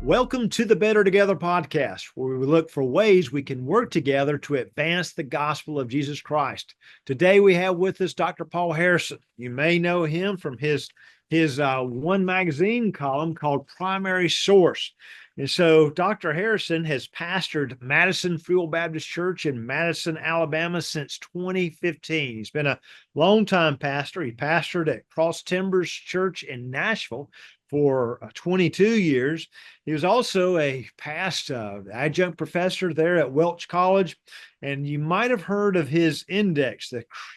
Welcome to the Better Together podcast, where we look for ways we can work together to advance the gospel of Jesus Christ. Today we have with us Dr. Paul Harrison. You may know him from his one magazine column called Primary Source. And so Dr. Harrison has pastored Madison Free Will Baptist Church in Madison, Alabama since 2015. He's been a longtime pastor. He pastored at Cross Timbers Church in Nashville for 22 years. He was also a past adjunct professor there at Welch College. And you might have heard of his index,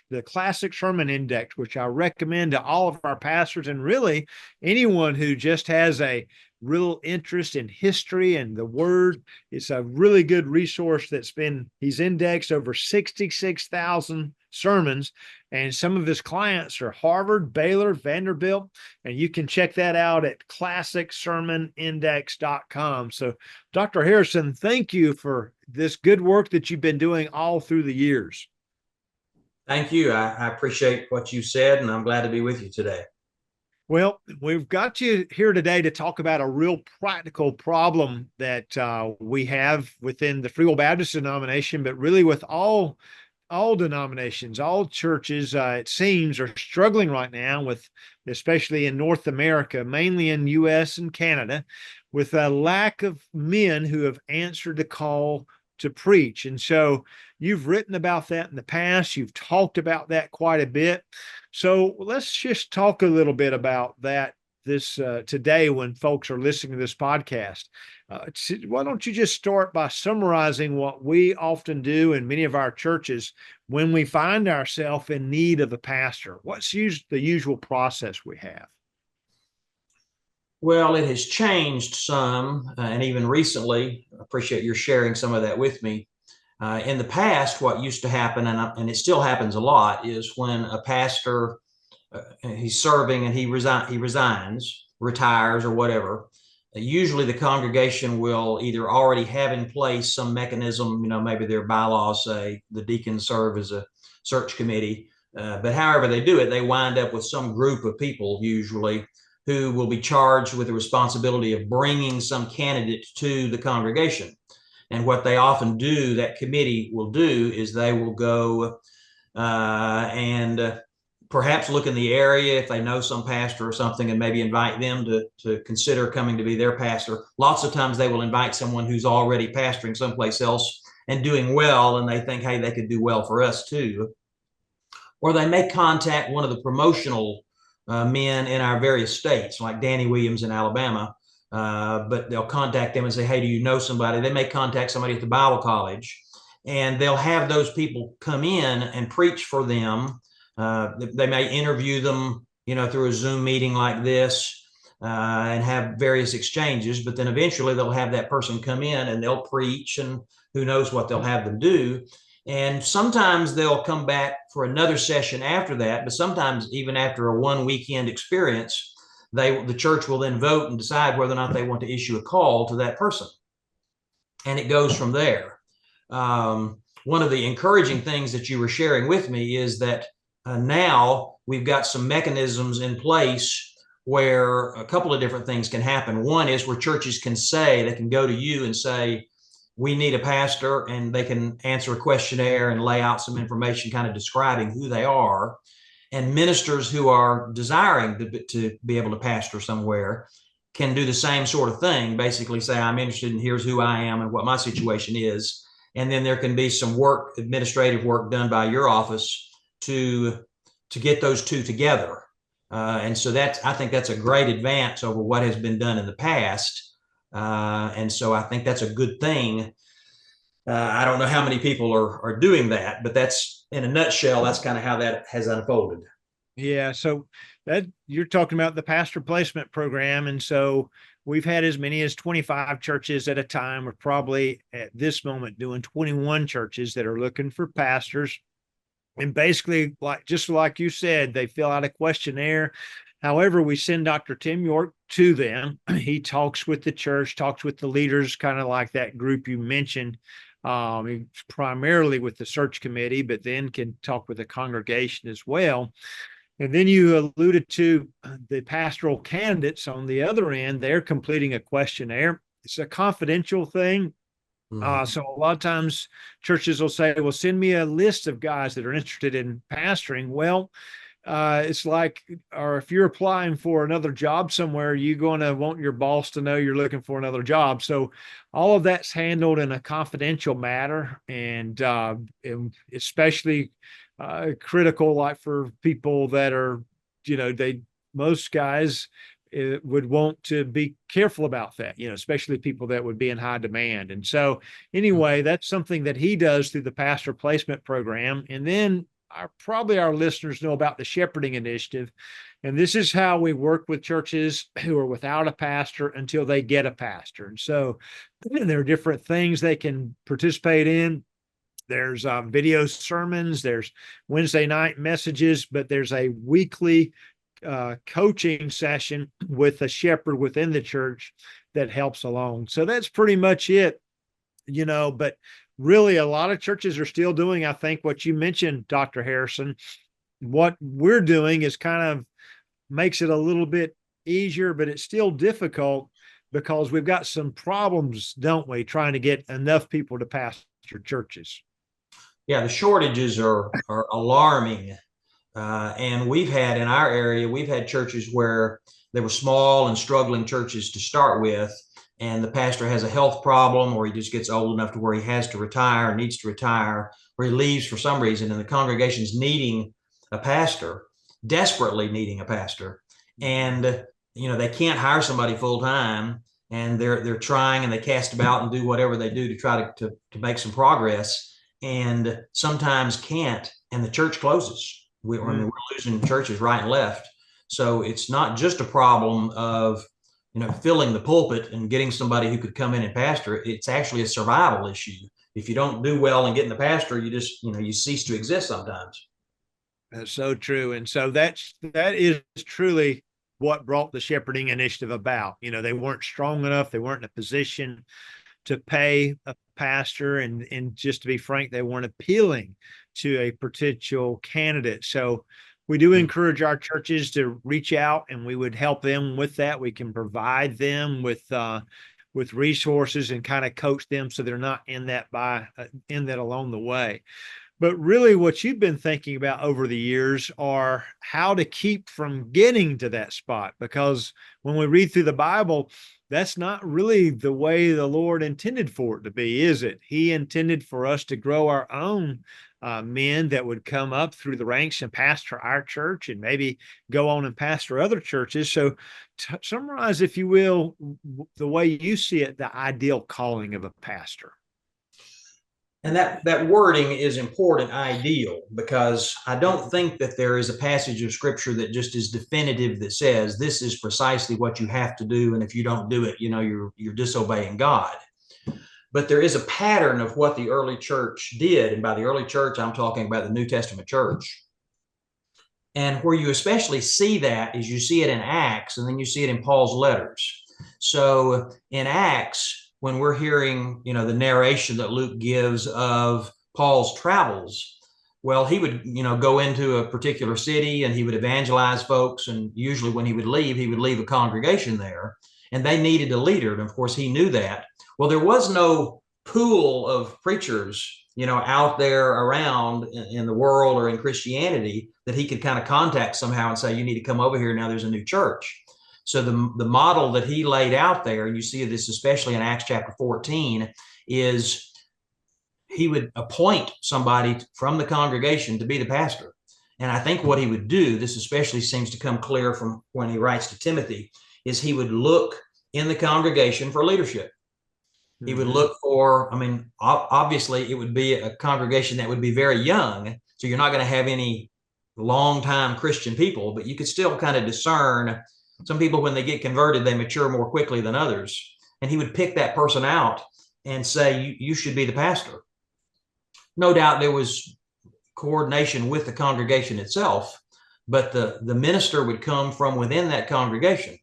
the Classic Sermon Index, which I recommend to all of our pastors and really anyone who just has a real interest in history and the word. It's a really good resource he's indexed over 66,000 sermons, and some of his clients are Harvard, Baylor, Vanderbilt, and you can check that out at classicsermonindex.com. So Dr. Harrison, thank you for this good work that you've been doing all through the years. Thank you. I appreciate what you said, and I'm glad to be with you today. Well, we've got you here today to talk about a real practical problem that we have within the Free Will Baptist denomination, but really with all denominations, all churches, it seems, are struggling right now with, especially in North America, mainly in U.S. and Canada, with a lack of men who have answered the call to preach. And so you've written about that in the past. You've talked about that quite a bit. So let's just talk a little bit about that today when folks are listening to this podcast. Why don't you just start by summarizing what we often do in many of our churches when we find ourselves in need of a pastor? What's the usual process we have? Well, it has changed some, and even recently. I appreciate your sharing some of that with me. In the past, what used to happen, and it still happens a lot, is when a pastor he's serving and he resigns, retires, or whatever. Usually, the congregation will either already have in place some mechanism. Maybe their bylaws say the deacons serve as a search committee, but however they do it, they wind up with some group of people usually who will be charged with the responsibility of bringing some candidate to the congregation. And what they often do, that committee will do, is they will go and perhaps look in the area if they know some pastor or something and maybe invite them to consider coming to be their pastor. Lots of times they will invite someone who's already pastoring someplace else and doing well, and they think, hey, they could do well for us too. Or they may contact one of the promotional men in our various states, like Danny Williams in Alabama, but they'll contact them and say, hey, do you know somebody? They may contact somebody at the Bible college, and they'll have those people come in and preach for them. They may interview them, through a Zoom meeting like this, and have various exchanges, but then eventually they'll have that person come in and they'll preach, and who knows what they'll have them do. And sometimes they'll come back for another session after that, but sometimes even after a one weekend experience, the church will then vote and decide whether or not they want to issue a call to that person. And it goes from there. One of the encouraging things that you were sharing with me is that now we've got some mechanisms in place where a couple of different things can happen. One is where churches can they can go to you and say, we need a pastor, and they can answer a questionnaire and lay out some information kind of describing who they are. And ministers who are desiring to be able to pastor somewhere can do the same sort of thing, basically say, I'm interested, and here's who I am and what my situation is. And then there can be some administrative work done by your office to get those two together. And so I think that's a great advance over what has been done in the past. And so I think that's a good thing. I don't know how many people are doing that, but that's, in a nutshell, that's kind of how that has unfolded. Yeah. So that you're talking about the pastor placement program. And so we've had as many as 25 churches at a time. We're probably at this moment doing 21 churches that are looking for pastors. And basically, just like you said, they fill out a questionnaire. However, we send Dr. Tim York to them. He talks with the church, talks with the leaders, kind of like that group you mentioned. Primarily with the search committee, but then can talk with the congregation as well. And then you alluded to the pastoral candidates on the other end. They're completing a questionnaire. it's a confidential thing. So a lot of times churches will say, well, send me a list of guys that are interested in pastoring. Well, it's like, or if you're applying for another job somewhere, you're going to want your boss to know you're looking for another job. So all of that's handled in a confidential matter, and especially critical, like for people that are, most guys would want to be careful about that, especially people that would be in high demand. And so anyway, that's something that he does through the pastor placement program. And then probably our listeners know about the shepherding initiative. And this is how we work with churches who are without a pastor until they get a pastor. And so there are different things they can participate in. There's video sermons, there's Wednesday night messages, but there's a weekly coaching session with a shepherd within the church that helps along. So that's pretty much it, but really a lot of churches are still doing, I think, what you mentioned, Dr. Harrison. What we're doing is kind of makes it a little bit easier, but it's still difficult because we've got some problems, don't we, trying to get enough people to pastor churches. Yeah, the shortages are alarming. And we've had in our area, we've had churches where they were small and struggling churches to start with, and the pastor has a health problem, or he just gets old enough to where he has to retire, needs to retire, or he leaves for some reason, and the congregation's needing a pastor, desperately needing a pastor. And, they can't hire somebody full time, and they're trying, and they cast about and do whatever they do to try to make some progress, and sometimes can't, and the church closes. We're losing churches right and left. So it's not just a problem of, filling the pulpit and getting somebody who could come in and pastor. It's actually a survival issue. If you don't do well in getting the pastor, you just, you cease to exist sometimes. That's so true. And so that is truly what brought the shepherding initiative about. They weren't strong enough. They weren't in a position to pay a pastor. And just to be frank, they weren't appealing to a potential candidate. So we do encourage our churches to reach out, and we would help them with that. We can provide them with resources and kind of coach them so they're not in that along the way. But really what you've been thinking about over the years are how to keep from getting to that spot, because when we read through the Bible, that's not really the way the Lord intended for it to be, is it? He intended for us to grow our own men that would come up through the ranks and pastor our church and maybe go on and pastor other churches. So summarize, if you will, the way you see it, the ideal calling of a pastor. And that wording is important, ideal, because I don't think that there is a passage of scripture that just is definitive that says this is precisely what you have to do, and if you don't do it, you're disobeying God. But there is a pattern of what the early church did, and by the early church, I'm talking about the New Testament church. And where you especially see that is you see it in Acts, and then you see it in Paul's letters. So in Acts, when we're hearing, the narration that Luke gives of Paul's travels, well, he would, go into a particular city and he would evangelize folks. And usually when he would leave a congregation there, and they needed a leader. And of course, he knew that. Well, there was no pool of preachers, out there around in the world or in Christianity that he could kind of contact somehow and say, you need to come over here. Now there's a new church. So the model that he laid out there, and you see this especially in Acts chapter 14, is he would appoint somebody from the congregation to be the pastor. And I think what he would do, this especially seems to come clear from when he writes to Timothy, is he would look in the congregation for leadership. He would look for, obviously it would be a congregation that would be very young. So you're not going to have any long-time Christian people, but you could still kind of discern. Some people, when they get converted, they mature more quickly than others. And he would pick that person out and say, you should be the pastor. No doubt there was coordination with the congregation itself, but the minister would come from within that congregation.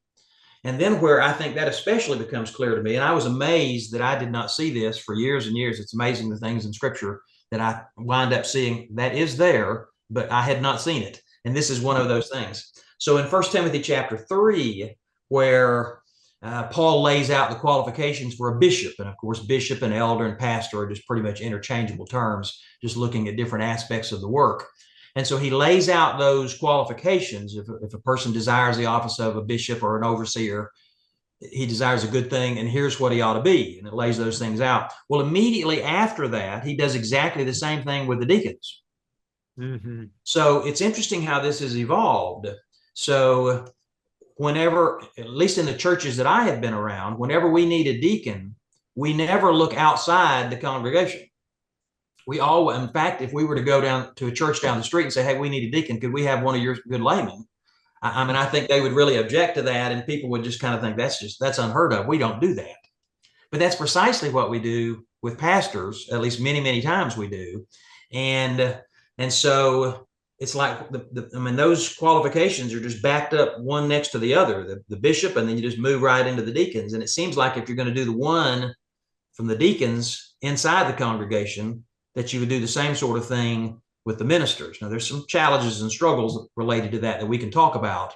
And then where I think that especially becomes clear to me, and I was amazed that I did not see this for years and years. It's amazing the things in scripture that I wind up seeing that is there, but I had not seen it. And this is one of those things. So in 1 Timothy chapter 3, where Paul lays out the qualifications for a bishop. And of course, bishop and elder and pastor are just pretty much interchangeable terms, just looking at different aspects of the work. And so he lays out those qualifications. If a person desires the office of a bishop or an overseer, he desires a good thing, and here's what he ought to be. And it lays those things out. Well, immediately after that, he does exactly the same thing with the deacons. Mm-hmm. So it's interesting how this has evolved. So whenever, at least in the churches that I have been around, whenever we need a deacon, we never look outside the congregation. We all, in fact, if we were to go down to a church down the street and say, hey, we need a deacon, could we have one of your good laymen? I mean, I think they would really object to that, and people would just kind of think that's unheard of. We don't do that. But that's precisely what we do with pastors, at least many, many times we do. And so it's like, I mean, those qualifications are just backed up one next to the other, the bishop, and then you just move right into the deacons. And it seems like if you're going to do the one from the deacons inside the congregation, that you would do the same sort of thing with the ministers. Now, there's some challenges and struggles related to that we can talk about,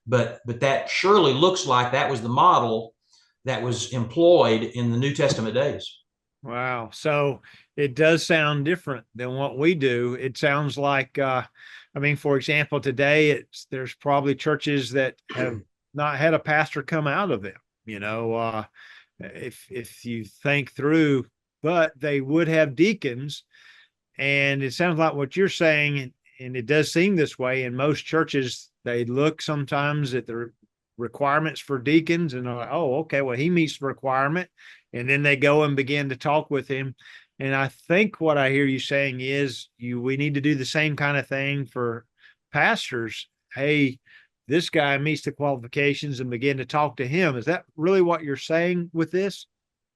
but that surely looks like that was the model that was employed in the New Testament days. Wow. So it does sound different than what we do. It sounds like, I mean, for example, today there's probably churches that have not had a pastor come out of them, if you think through, but they would have deacons. And it sounds like what you're saying, and it does seem this way in most churches, they look sometimes at the requirements for deacons and are like, oh, okay, well, he meets the requirement. And then they go and begin to talk with him. And I think what I hear you saying is we need to do the same kind of thing for pastors. Hey, this guy meets the qualifications, and begin to talk to him. Is that really what you're saying with this?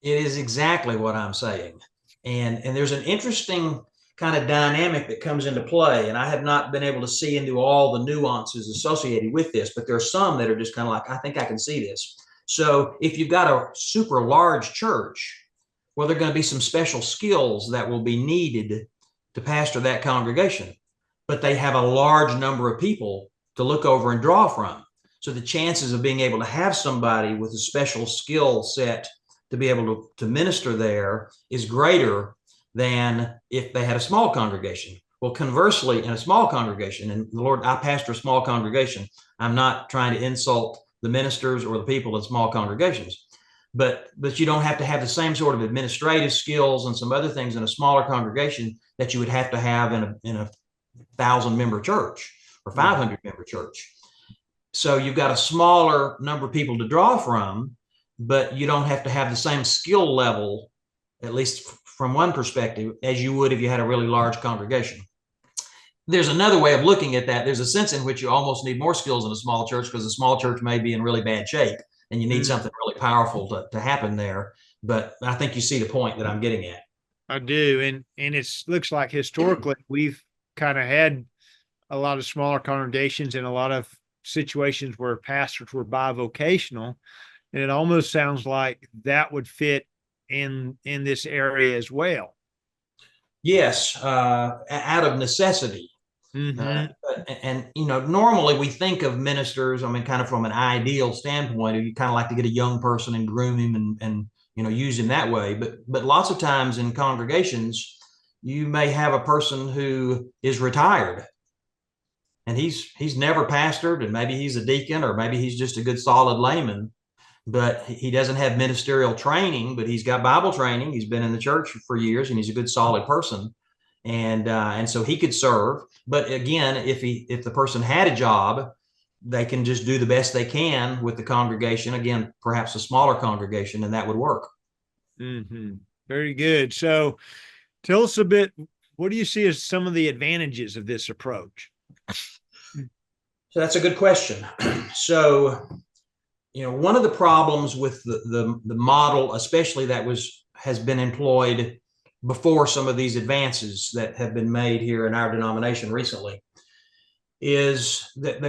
It is exactly what I'm saying. And there's an interesting kind of dynamic that comes into play. And I have not been able to see into all the nuances associated with this, but there are some that are just kind of like, I think I can see this. So if you've got a super large church, well, there are going to be some special skills that will be needed to pastor that congregation, but they have a large number of people to look over and draw from. So the chances of being able to have somebody with a special skill set to be able to minister there is greater than if they had a small congregation. Well, conversely, in a small congregation, and Lord, I pastor a small congregation. I'm not trying to insult the ministers or the people in small congregations, but you don't have to have the same sort of administrative skills and some other things in a smaller congregation that you would have to have in a 1,000-member church or 500-member church. So you've got a smaller number of people to draw from, but you don't have to have the same skill level, at least from one perspective, as you would if you had a really large congregation. There's another way of looking at that. There's a sense in which you almost need more skills in a small church, because a small church may be in really bad shape and you need something really powerful to happen there. But I think you see the point that I'm getting at. I do. And it looks like historically we've kind of had a lot of smaller congregations and a lot of situations where pastors were bivocational. And it almost sounds like that would fit in this area as well. Yes, out of necessity. Mm-hmm. And normally we think of ministers, I mean, kind of from an ideal standpoint, you kind of like to get a young person and groom him and use him that way. But lots of times in congregations, you may have a person who is retired and he's never pastored, and maybe he's a deacon, or maybe he's just a good solid layman, but he doesn't have ministerial training, but he's got Bible training. He's been in the church for years, and he's a good solid person. And so he could serve. But again, if the person had a job, they can just do the best they can with the congregation. Again, perhaps a smaller congregation, and that would work. Mm-hmm. Very good. So tell us a bit, what do you see as some of the advantages of this approach? So that's a good question. So, one of the problems with the model, especially that has been employed before some of these advances that have been made here in our denomination recently, is that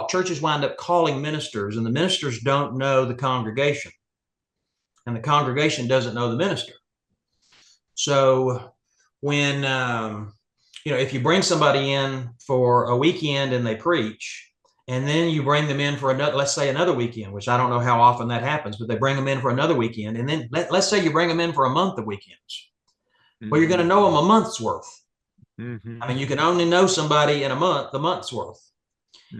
churches wind up calling ministers, and the ministers don't know the congregation, and the congregation doesn't know the minister. So when if you bring somebody in for a weekend and they preach, And then you bring them in for another, let's say another weekend, which I don't know how often that happens, but they bring them in for another weekend. And then let's say you bring them in for a month of weekends. Well, you're going to know them a month's worth. I mean, you can only know somebody in a month's worth.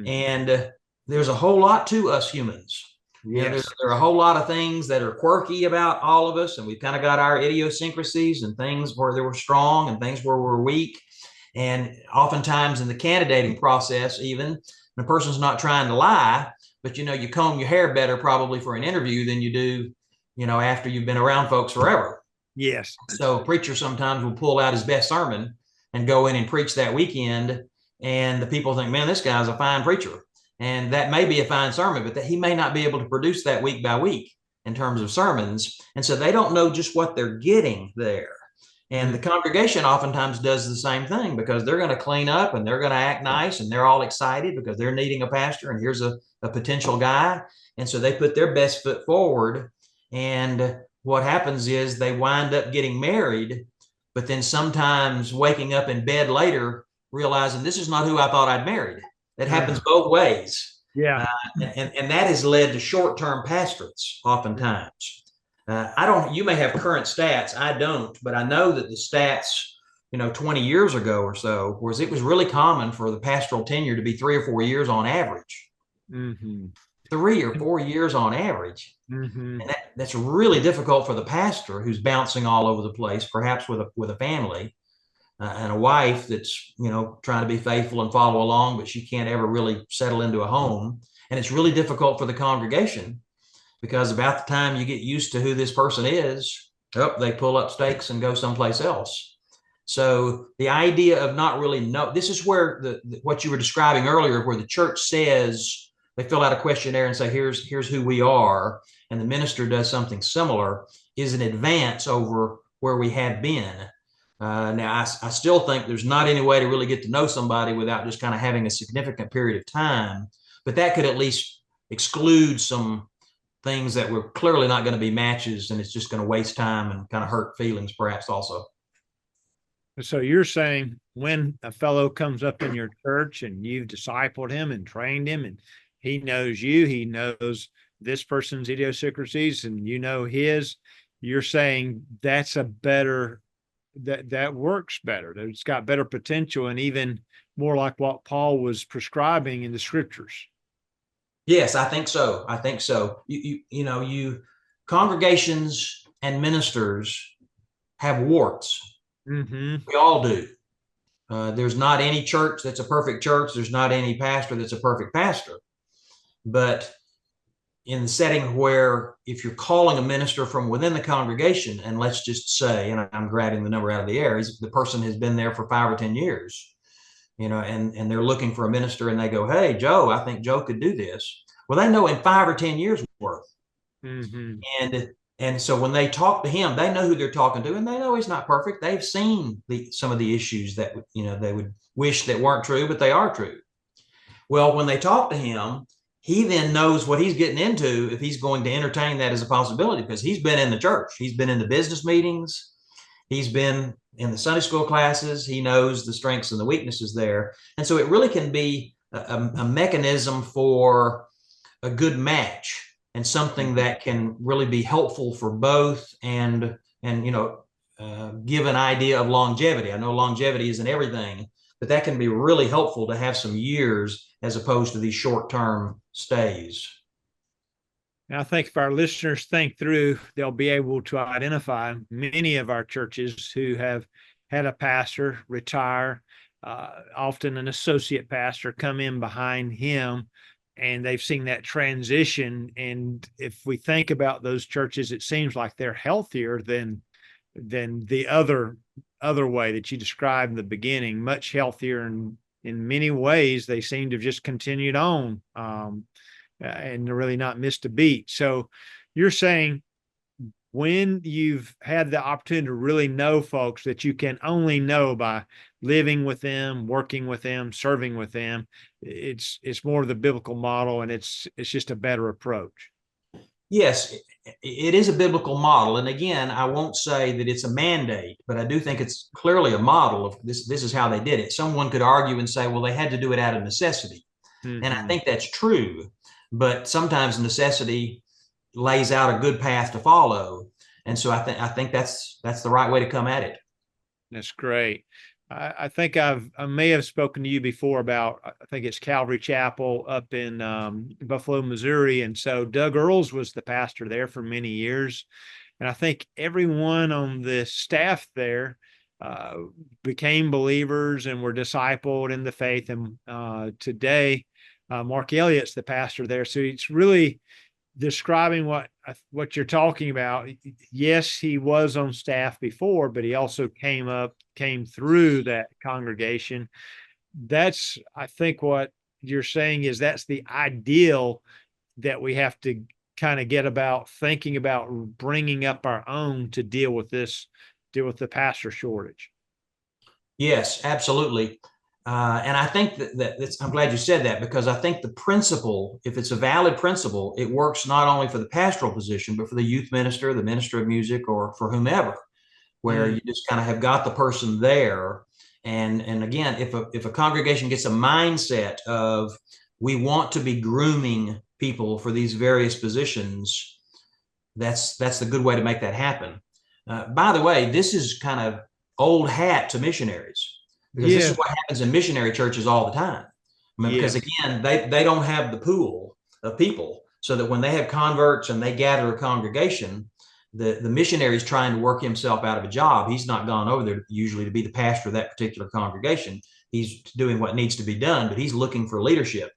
And there's a whole lot to us humans. Yes. There are a whole lot of things that are quirky about all of us, and we've kind of got our idiosyncrasies and things where they were strong and things where we're weak. And oftentimes in the candidating process, even the person's not trying to lie, but you comb your hair better probably for an interview than you do, after you've been around folks forever. Yes. So a preacher sometimes will pull out his best sermon and go in and preach that weekend, and the people think, man, this guy's a fine preacher. And that may be a fine sermon, but that he may not be able to produce that week by week in terms of sermons. And so they don't know just what they're getting there. And the congregation oftentimes does the same thing, because they're going to clean up and they're going to act nice and they're all excited because they're needing a pastor and here's a potential guy. And so they put their best foot forward. And what happens is they wind up getting married, but then sometimes waking up in bed later realizing this is not who I thought I'd married. That happens both ways. Yeah. And that has led to short-term pastorates oftentimes. You may have current stats. I don't, but I know that the stats, 20 years ago or so, was it was really common for the pastoral tenure to be 3 or 4 years on average. 3 or 4 years on average. And that's really difficult for the pastor who's bouncing all over the place, perhaps with a family. And a wife that's, trying to be faithful and follow along, but she can't ever really settle into a home. And it's really difficult for the congregation, because about the time you get used to who this person is, they pull up stakes and go someplace else. So the idea of not really know, this is where what you were describing earlier, where the church says they fill out a questionnaire and say, here's who we are, and the minister does something similar, is an advance over where we had been. Now, I still think there's not any way to really get to know somebody without just kind of having a significant period of time, but that could at least exclude some things that were clearly not going to be matches, and it's just going to waste time and kind of hurt feelings perhaps also. So you're saying when a fellow comes up in your church and you've discipled him and trained him, and he knows you, he knows this person's idiosyncrasies and you know his, you're saying that's a better, that works better. That it's got better potential and even more like what Paul was prescribing in the scriptures. Yes, I think so. I think so. You congregations and ministers have warts. We all do. There's not any church that's a perfect church. There's not any pastor that's a perfect pastor. But in the setting where if you're calling a minister from within the congregation, and let's just say, and I'm grabbing the number out of the air, the person has been there for 5 or 10 years, and they're looking for a minister, and they go, hey, Joe, I think Joe could do this. Well, they know in 5 or 10 years worth. And so when they talk to him, they know who they're talking to, and they know he's not perfect. They've seen some of the issues that, they would wish that weren't true, but they are true. Well, when they talk to him, he then knows what he's getting into if he's going to entertain that as a possibility, because he's been in the church. He's been in the business meetings. He's been in the Sunday school classes. He knows the strengths and the weaknesses there. And so it really can be a mechanism for a good match and something that can really be helpful for both and give an idea of longevity. I know longevity isn't everything, but that can be really helpful to have some years as opposed to these short-term stays. And I think if our listeners think through, they'll be able to identify many of our churches who have had a pastor retire, often an associate pastor come in behind him, and they've seen that transition. And if we think about those churches, it seems like they're healthier than the other way that you described in the beginning, much healthier. And in many ways, they seem to have just continued on and really not missed a beat. So you're saying when you've had the opportunity to really know folks that you can only know by living with them, working with them, serving with them, it's more of the biblical model, and it's just a better approach. Yes, it is a biblical model. And again, I won't say that it's a mandate, but I do think it's clearly a model of this. This is how they did it. Someone could argue and say, well, they had to do it out of necessity. And I Hmm. think that's true, but sometimes necessity lays out a good path to follow. And so I think that's the right way to come at it. That's great. I think I may have spoken to you before about, I think it's Calvary Chapel up in Buffalo, Missouri. And so Doug Earls was the pastor there for many years. And I think everyone on the staff there uh, became believers and were discipled in the faith. And today, Mark Elliott's the pastor there. So it's really describing what you're talking about. Yes, he was on staff before, but he also came through that congregation. That's, I think, what you're saying is that's the ideal that we have to kind of get about thinking about bringing up our own to deal with the pastor shortage. Yes, absolutely. And I think that I'm glad you said that, because I think the principle, if it's a valid principle, it works not only for the pastoral position, but for the youth minister, the minister of music, or for whomever, where Mm, you just kind of have got the person there. And again, if a congregation gets a mindset of, we want to be grooming people for these various positions, that's the good way to make that happen. By the way, this is kind of old hat to missionaries, because this is yeah, what happens in missionary churches all the time. I mean, because yes. again, they don't have the pool of people, so that when they have converts and they gather a congregation, the missionary is trying to work himself out of a job. He's not gone over there usually to be the pastor of that particular congregation. He's doing what needs to be done, but he's looking for leadership.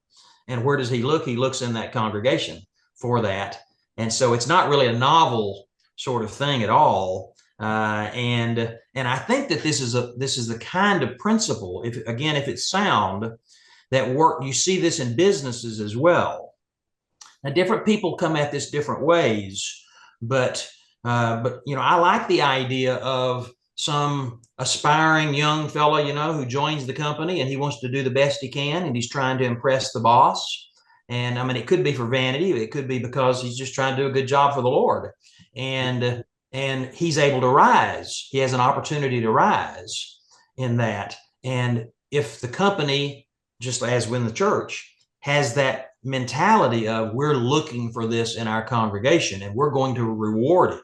And where does he look? He looks in that congregation for that. And so it's not really a novel sort of thing at all. And I think that this is the kind of principle, if it's sound, that work. You see this in businesses as well. Now, different people come at this different ways, but I like the idea of some aspiring young fellow, who joins the company and he wants to do the best he can, and he's trying to impress the boss. And I mean, it could be for vanity, it could be because he's just trying to do a good job for the Lord. And he's able to rise. He has an opportunity to rise in that. And if the company, just as when the church, has that mentality of, we're looking for this in our congregation and we're going to reward it,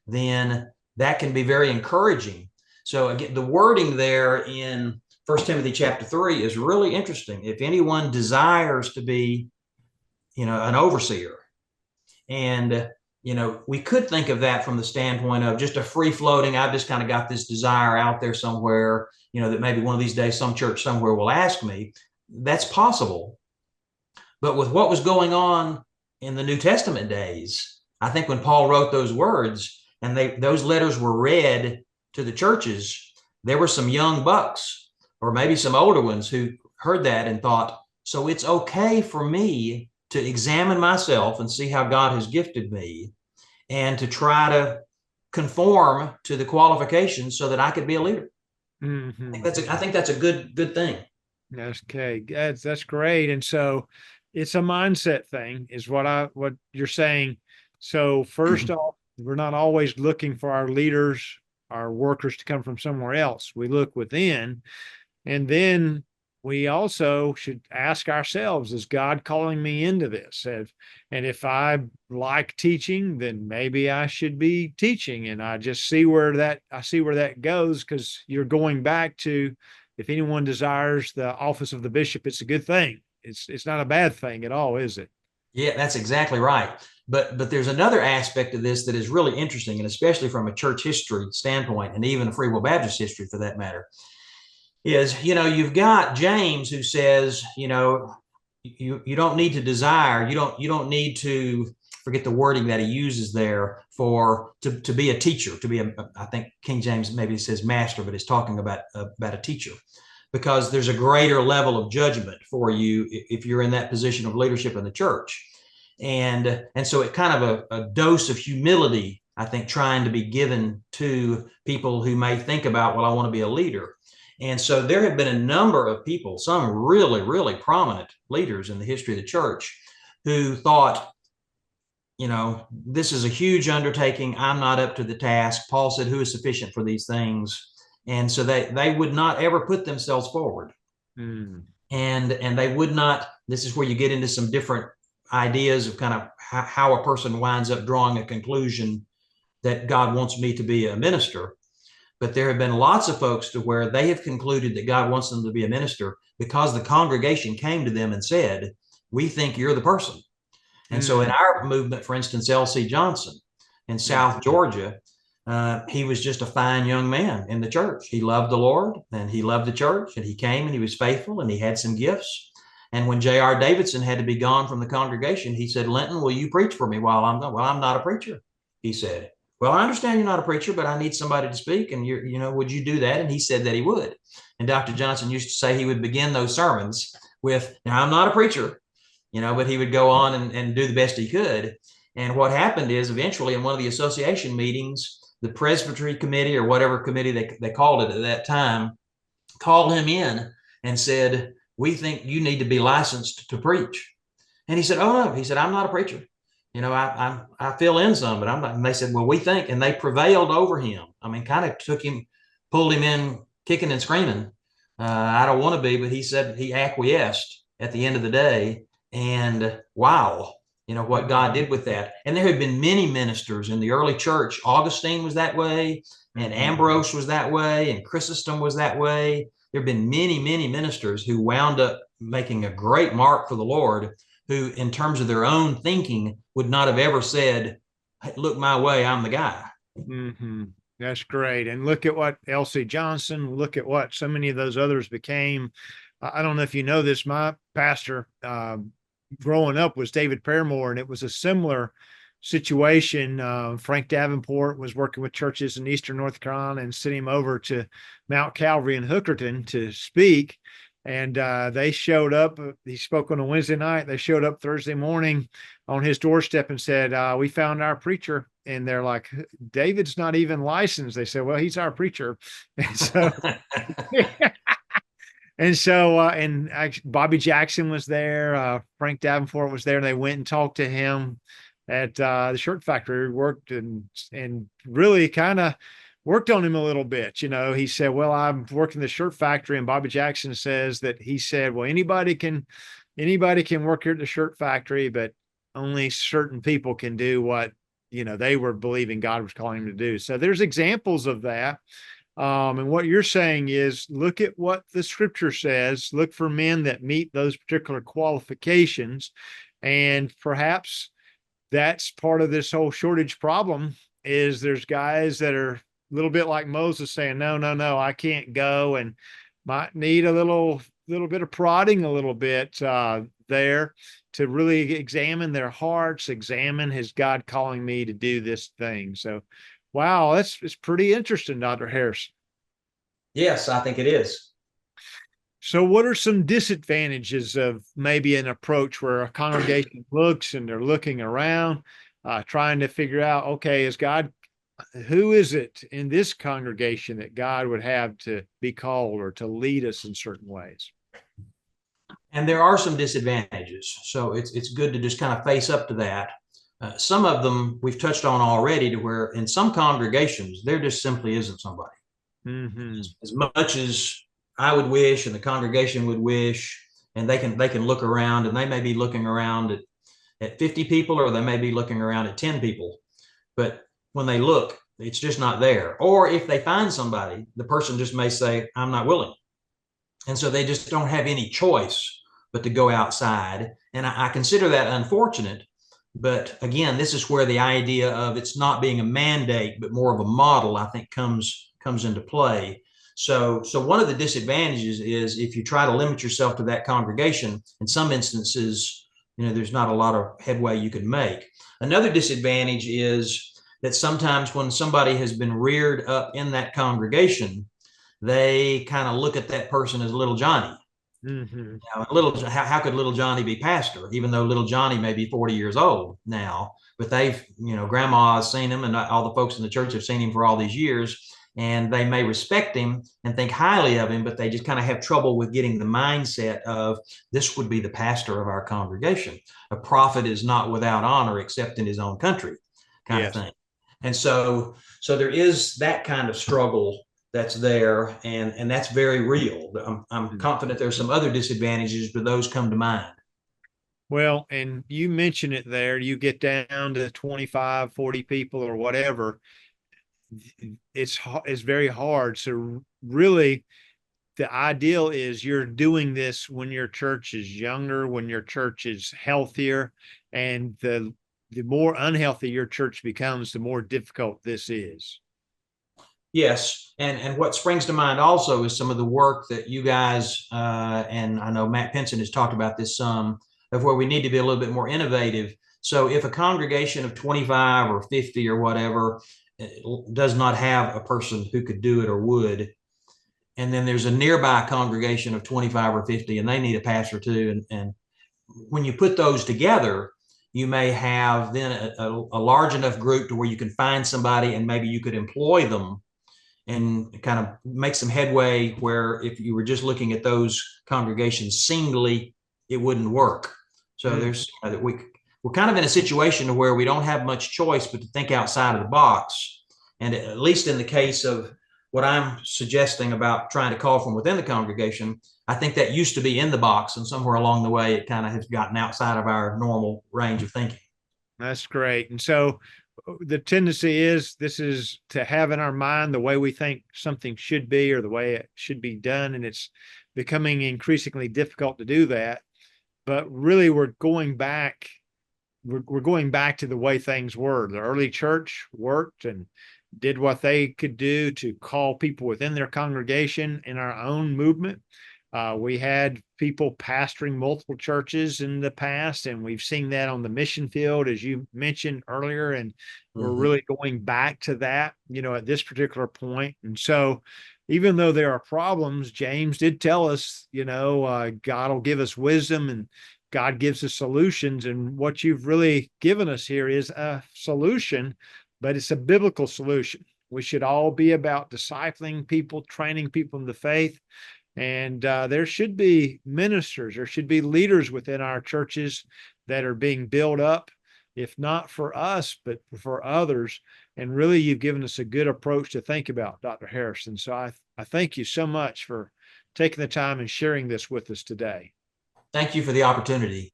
then that can be very encouraging. So again, the wording there in 1 Timothy chapter 3 is really interesting. If anyone desires to be, an overseer, and we could think of that from the standpoint of just a free floating, I've just kind of got this desire out there somewhere, that maybe one of these days some church somewhere will ask me. That's possible. But with what was going on in the New Testament days, I think when Paul wrote those words and those letters were read to the churches, there were some young bucks, or maybe some older ones, who heard that and thought, so it's okay for me to examine myself and see how God has gifted me, and to try to conform to the qualifications so that I could be a leader. Hmm. I think that's a good thing. That's okay. That's great. And so it's a mindset thing, is what you're saying. So first off, we're not always looking for our leaders, our workers to come from somewhere else. We look within, and then we also should ask ourselves, is God calling me into this? And if I like teaching, then maybe I should be teaching. And I see where that goes, because you're going back to, if anyone desires the office of the bishop, it's a good thing. It's not a bad thing at all, is it? Yeah, that's exactly right. But there's another aspect of this that is really interesting, and especially from a church history standpoint, and even a Free Will Baptist history for that matter, is, you've got James, who says, you don't need to desire, you don't need to, forget the wording that he uses there, to be a teacher, to be I think King James maybe says master, but it's talking about a teacher, because there's a greater level of judgment for you if you're in that position of leadership in the church. And so it kind of a dose of humility, I think, trying to be given to people who may think about, well, I want to be a leader. And so there have been a number of people, some really, really prominent leaders in the history of the church, who thought, this is a huge undertaking. I'm not up to the task. Paul said, who is sufficient for these things? And so they would not ever put themselves forward. Mm. and they would not. This is where you get into some different ideas of kind of how a person winds up drawing a conclusion that God wants me to be a minister. But there have been lots of folks to where they have concluded that God wants them to be a minister because the congregation came to them and said, we think you're the person. And so in our movement, for instance, L.C. Johnson in South Georgia, he was just a fine young man in the church. He loved the Lord and he loved the church, and he came and he was faithful and he had some gifts. And when J.R. Davidson had to be gone from the congregation, he said, Linton, will you preach for me while I'm gone? Well, I'm not a preacher, he said. Well, I understand you're not a preacher, but I need somebody to speak. And would you do that? And he said that he would. And Dr. Johnson used to say he would begin those sermons with, now I'm not a preacher, but he would go on and do the best he could. And what happened is eventually in one of the association meetings, the Presbytery committee or whatever committee they called it at that time called him in and said, we think you need to be licensed to preach. And he said, oh, no. He said, I'm not a preacher. I fill in some, but I'm not. And they said, well, we think, and they prevailed over him. I mean, kind of pulled him in kicking and screaming. I don't want to be, but he said he acquiesced at the end of the day. And wow, what God did with that. And there had been many ministers in the early church. Augustine was that way, and Ambrose was that way, and Chrysostom was that way. There have been many, many ministers who wound up making a great mark for the Lord, who, in terms of their own thinking, would not have ever said, hey, look my way, I'm the guy. Mm-hmm. That's great. And look at what L.C. Johnson, look at what so many of those others became. I don't know if you know this, my pastor growing up was David Paramore, and it was a similar situation. Frank Davenport was working with churches in Eastern North Carolina and sent him over to Mount Calvary in Hookerton to speak. And they showed up. He spoke on a Wednesday night. They showed up Thursday morning on his doorstep and said, we found our preacher. And they're like, David's not even licensed. They said, well, he's our preacher. And so, and Bobby Jackson was there. Frank Davenport was there. And they went and talked to him at the shirt factory. Worked and really kind of worked on him a little bit. He said, well, I'm working the shirt factory, and Bobby Jackson says that he said, well, anybody can work here at the shirt factory, but only certain people can do what, they were believing God was calling him to do. So there's examples of that. And what you're saying is look at what the scripture says, look for men that meet those particular qualifications. And perhaps that's part of this whole shortage problem is there's guys that are a little bit like Moses saying, no, I can't go, and might need a little bit of prodding a little bit there to really examine their hearts, examine, is God calling me to do this thing? So, wow, it's pretty interesting, Dr. Harrison. Yes, I think it is. So what are some disadvantages of maybe an approach where a congregation looks and they're looking around, trying to figure out, okay, who is it in this congregation that God would have to be called or to lead us in certain ways? And there are some disadvantages. So it's good to just kind of face up to that. Some of them we've touched on already, to where in some congregations, there just simply isn't somebody. Mm-hmm. As much as I would wish and the congregation would wish, and they can look around, and they may be looking around at 50 people, or they may be looking around at 10 people. But when they look, it's just not there. Or if they find somebody, the person just may say, I'm not willing. And so they just don't have any choice but to go outside. And I consider that unfortunate. But again, this is where the idea of it's not being a mandate, but more of a model, I think comes into play. So one of the disadvantages is if you try to limit yourself to that congregation, in some instances, there's not a lot of headway you can make. Another disadvantage is that sometimes when somebody has been reared up in that congregation, they kind of look at that person as little Johnny. Mm-hmm. How could little Johnny be pastor, even though little Johnny may be 40 years old now, but they've, grandma has seen him, and all the folks in the church have seen him for all these years, and they may respect him and think highly of him, but they just kind of have trouble with getting the mindset of this would be the pastor of our congregation. A prophet is not without honor except in his own country, kind of thing. And so there is that kind of struggle that's there, and that's very real. I'm confident there's some other disadvantages, but those come to mind. Well, and you mention it there, you get down to 25, 40 people or whatever. It's very hard. So really the ideal is you're doing this when your church is younger, when your church is healthier, and the more unhealthy your church becomes, the more difficult this is. Yes, and what springs to mind also is some of the work that you guys and I know Matt Pinson has talked about this some, of where we need to be a little bit more innovative. So if a congregation of 25 or 50 or whatever does not have a person who could do it or would, and then there's a nearby congregation of 25 or 50 and they need a pastor too, and when you put those together, you may have then a large enough group to where you can find somebody and maybe you could employ them and kind of make some headway, where if you were just looking at those congregations singly, it wouldn't work. So there's we're kind of in a situation where we don't have much choice but to think outside of the box. And at least in the case of what I'm suggesting about trying to call from within the congregation, I think that used to be in the box, and somewhere along the way it kind of has gotten outside of our normal range of thinking. That's great. And so the tendency is this is to have in our mind the way we think something should be or the way it should be done. And it's becoming increasingly difficult to do that. But really, we're going back. We're going back to the way things were. The early church worked and did what they could do to call people within their congregation. In our own movement, we had people pastoring multiple churches in the past, and we've seen that on the mission field, as you mentioned earlier. And we're really going back to that, at this particular point. And so, even though there are problems, James did tell us, God will give us wisdom and God gives us solutions. And what you've really given us here is a solution, but it's a biblical solution. We should all be about discipling people, training people in the faith. And there should be ministers, there should be leaders within our churches that are being built up, if not for us, but for others. And really, you've given us a good approach to think about, Dr. Harrison. So I thank you so much for taking the time and sharing this with us today. Thank you for the opportunity.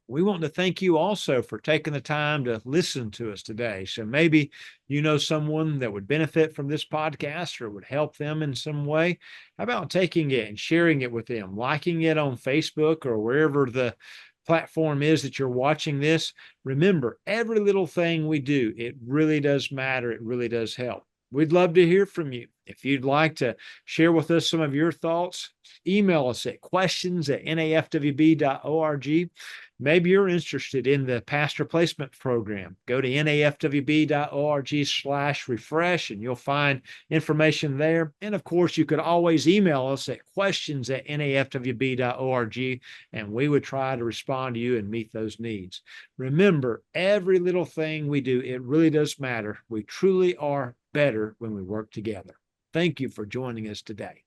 We want to thank you also for taking the time to listen to us today. So maybe you know someone that would benefit from this podcast or would help them in some way. How about taking it and sharing it with them, liking it on Facebook or wherever the platform is that you're watching this? Remember, every little thing we do, it really does matter. It really does help. We'd love to hear from you. If you'd like to share with us some of your thoughts, email us at questions@nafwb.org. Maybe you're interested in the pastor placement program. Go to nafwb.org/refresh and you'll find information there. And of course, you could always email us at questions@nafwb.org and we would try to respond to you and meet those needs. Remember, every little thing we do, it really does matter. We truly are better when we work together. Thank you for joining us today.